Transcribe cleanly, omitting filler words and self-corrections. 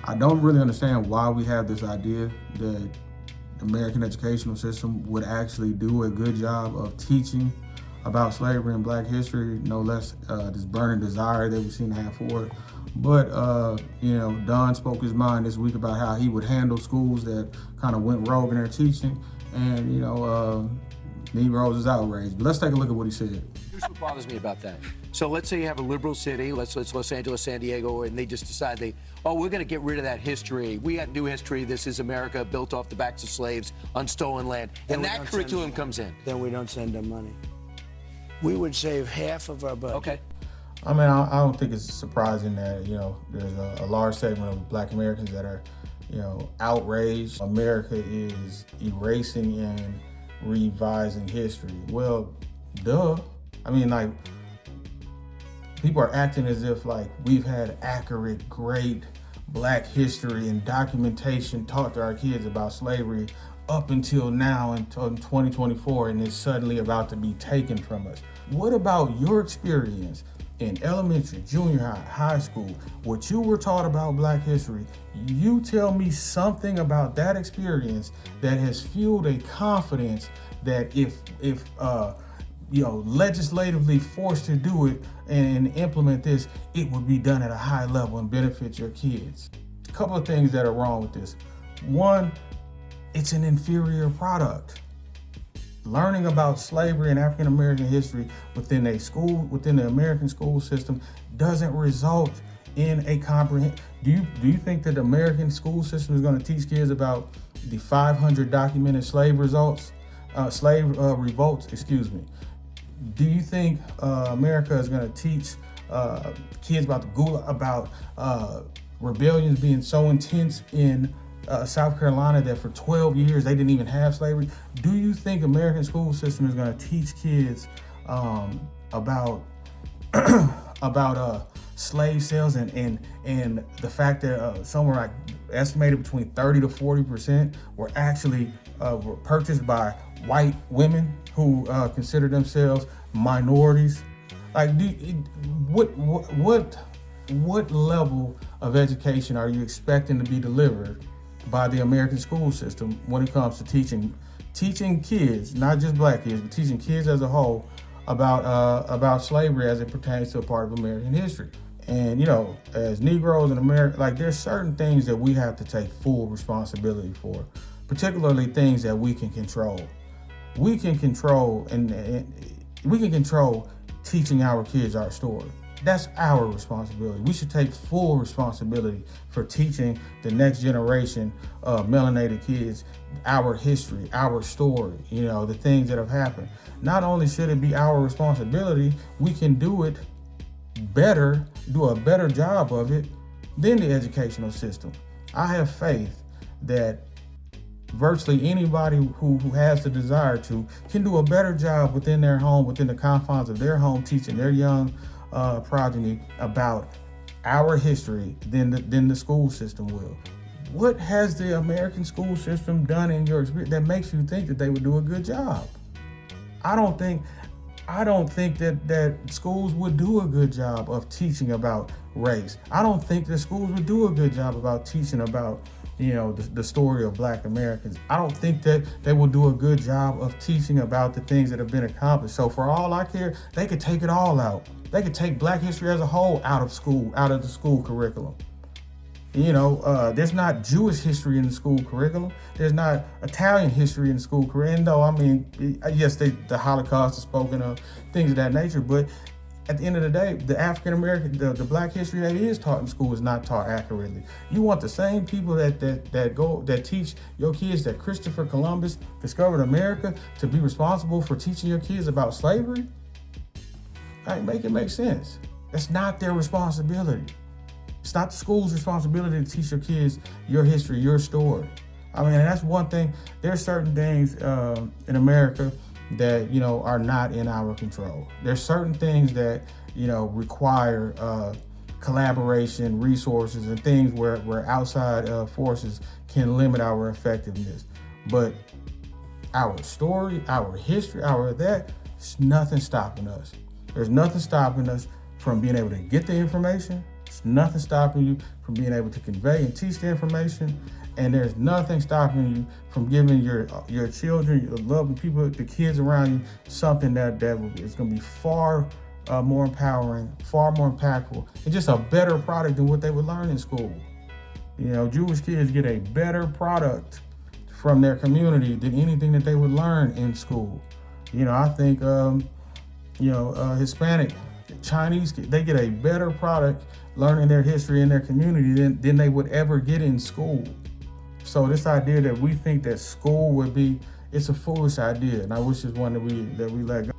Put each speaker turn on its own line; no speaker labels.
I don't really understand why we have this idea that the American educational system would actually do a good job of teaching about slavery and Black history, no less this burning desire that we seem to have for it. But, Don spoke his mind this week about how he would handle schools that kind of went rogue in their teaching. And, Negroes is outraged. But let's take a look at what he said.
Here's what bothers me about that. So let's say you have a liberal city, let's Los Angeles, San Diego, and they just decide we're going to get rid of that history. We got new history. This is America built off the backs of slaves on stolen land. And that curriculum comes in.
Then we don't send them money. We would save half of our budget.
Okay.
I mean, I don't think it's surprising that, there's a large segment of Black Americans that are, outraged. America is erasing and revising history. Well, duh. I mean, people are acting as if we've had accurate, great Black history and documentation taught to our kids about slavery up until now, until 2024, and it's suddenly about to be taken from us. What about your experience in elementary, junior high, high school, what you were taught about Black history? You tell me something about that experience that has fueled a confidence that if legislatively forced to do it and implement this, it would be done at a high level and benefit your kids. A couple of things that are wrong with this. One, it's an inferior product. Learning about slavery and African American history within the American school system doesn't result in a comprehensive. Do you think that the American school system is going to teach kids about the 500 documented slave revolts? Do you think America is going to teach kids about the Gulag, about rebellions being so intense in South Carolina that for 12 years they didn't even have slavery? Do you think American school system is going to teach kids about slave sales and the fact that somewhere estimated between 30 to 40% were actually were purchased by white women who consider themselves minorities? What level of education are you expecting to be delivered by the American school system when it comes to teaching kids, not just Black kids, but teaching kids as a whole about slavery as it pertains to a part of American history? And as Negroes in America, there's certain things that we have to take full responsibility for, particularly things that we can control. We can control teaching our kids our story. That's our responsibility. We should take full responsibility for teaching the next generation of melanated kids our history, our story, the things that have happened. Not only should it be our responsibility, we can do it better, do a better job of it than the educational system. I have faith that virtually anybody who has the desire to can do a better job within their home, within the confines of their home, teaching their young progeny about our history than the school system will. What has the American school system done in your experience that makes you think that they would do a good job? I don't think that schools would do a good job of teaching about race. I don't think that schools would do a good job about teaching about the story of Black Americans. I don't think that they will do a good job of teaching about the things that have been accomplished. So for all I care, they could take it all out. They could take Black history as a whole out of the school curriculum. There's not Jewish history in the school curriculum. There's not Italian history in the school curriculum. Though, yes, the Holocaust is spoken of, things of that nature, but at the end of the day, the African American, the Black history that is taught in school is not taught accurately. You want the same people that teach your kids that Christopher Columbus discovered America to be responsible for teaching your kids about slavery? Make it make sense. That's not their responsibility. It's not the school's responsibility to teach your kids your history, your story. And that's one thing. There's certain things in America that are not in our control. There's certain things that require collaboration, resources, and things where outside forces can limit our effectiveness. But our story, our history, there's nothing stopping us. There's nothing stopping us from being able to get the information, There's nothing stopping you from being able to convey and teach the information, and there's nothing stopping you from giving your children, your loving people, the kids around you, something that is going to be far more empowering, far more impactful, and just a better product than what they would learn in school. You know, Jewish kids get a better product from their community than anything that they would learn in school. You know, I think, Hispanic, Chinese kids, they get a better product learning their history in their community than they would ever get in school. So this idea that we think that school would be, it's a foolish idea, and I wish it's one that we let go.